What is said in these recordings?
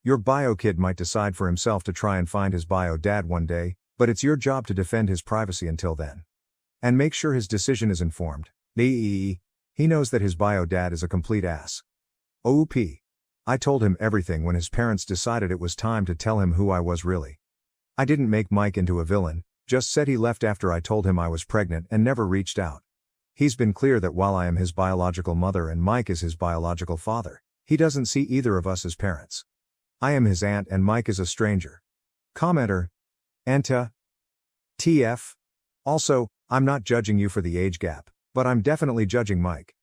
Your bio kid might decide for himself to try and find his bio dad one day, but it's your job to defend his privacy until then. And make sure his decision is informed. He knows that his bio dad is a complete ass. OOP. I told him everything when his parents decided it was time to tell him who I was really. I didn't make Mike into a villain, just said he left after I told him I was pregnant and never reached out. He's been clear that while I am his biological mother and Mike is his biological father, he doesn't see either of us as parents. I am his aunt and Mike is a stranger. Commenter. Anta. TF. Also, I'm not judging you for the age gap, but I'm definitely judging Mike.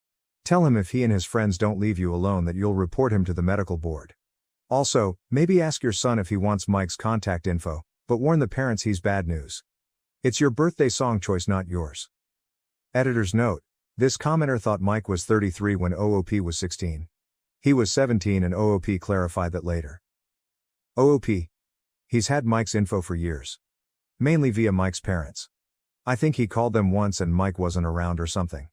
Tell him if he and his friends don't leave you alone that you'll report him to the medical board. Also, maybe ask your son if he wants Mike's contact info, but warn the parents he's bad news. It's your birthday song choice, not yours. Editor's note: this commenter thought Mike was 33 when OOP was 16. He was 17 and OOP clarified that later. OOP. He's had Mike's info for years. Mainly via Mike's parents. I think he called them once and Mike wasn't around or something.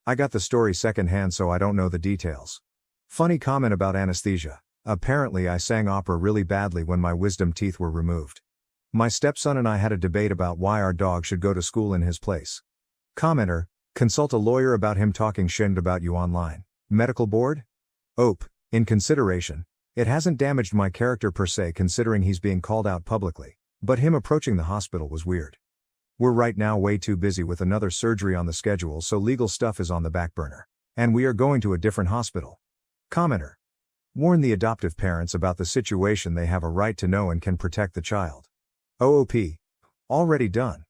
I got the story secondhand so I don't know the details. Funny comment about anesthesia. Apparently I sang opera really badly when my wisdom teeth were removed. My stepson and I had a debate about why our dog should go to school in his place. Commenter: consult a lawyer about him talking shit about you online. Medical board? OP. In consideration. It hasn't damaged my character per se considering he's being called out publicly, but him approaching the hospital was weird. We're right now way too busy with another surgery on the schedule so legal stuff is on the back burner. And we are going to a different hospital. Commenter: warn the adoptive parents about the situation, they have a right to know and can protect the child. OOP. Already done.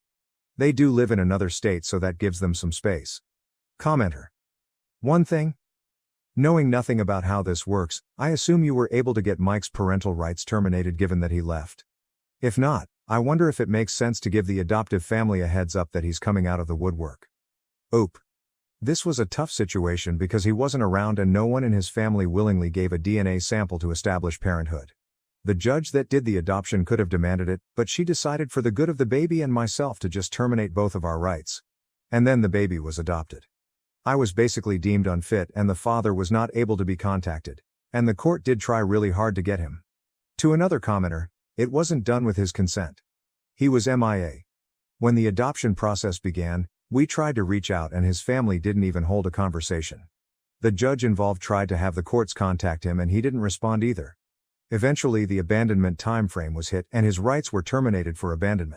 They do live in another state so that gives them some space. Commenter: one thing? Knowing nothing about how this works, I assume you were able to get Mike's parental rights terminated given that he left. If not, I wonder if it makes sense to give the adoptive family a heads up that he's coming out of the woodwork. OOP. This was a tough situation because he wasn't around and no one in his family willingly gave a DNA sample to establish parenthood. The judge that did the adoption could have demanded it, but she decided for the good of the baby and myself to just terminate both of our rights. And then the baby was adopted. I was basically deemed unfit and the father was not able to be contacted, and the court did try really hard to get him. To another commenter: it wasn't done with his consent. He was MIA. When the adoption process began, we tried to reach out and his family didn't even hold a conversation. The judge involved tried to have the courts contact him and he didn't respond either. Eventually the abandonment time frame was hit and his rights were terminated for abandonment.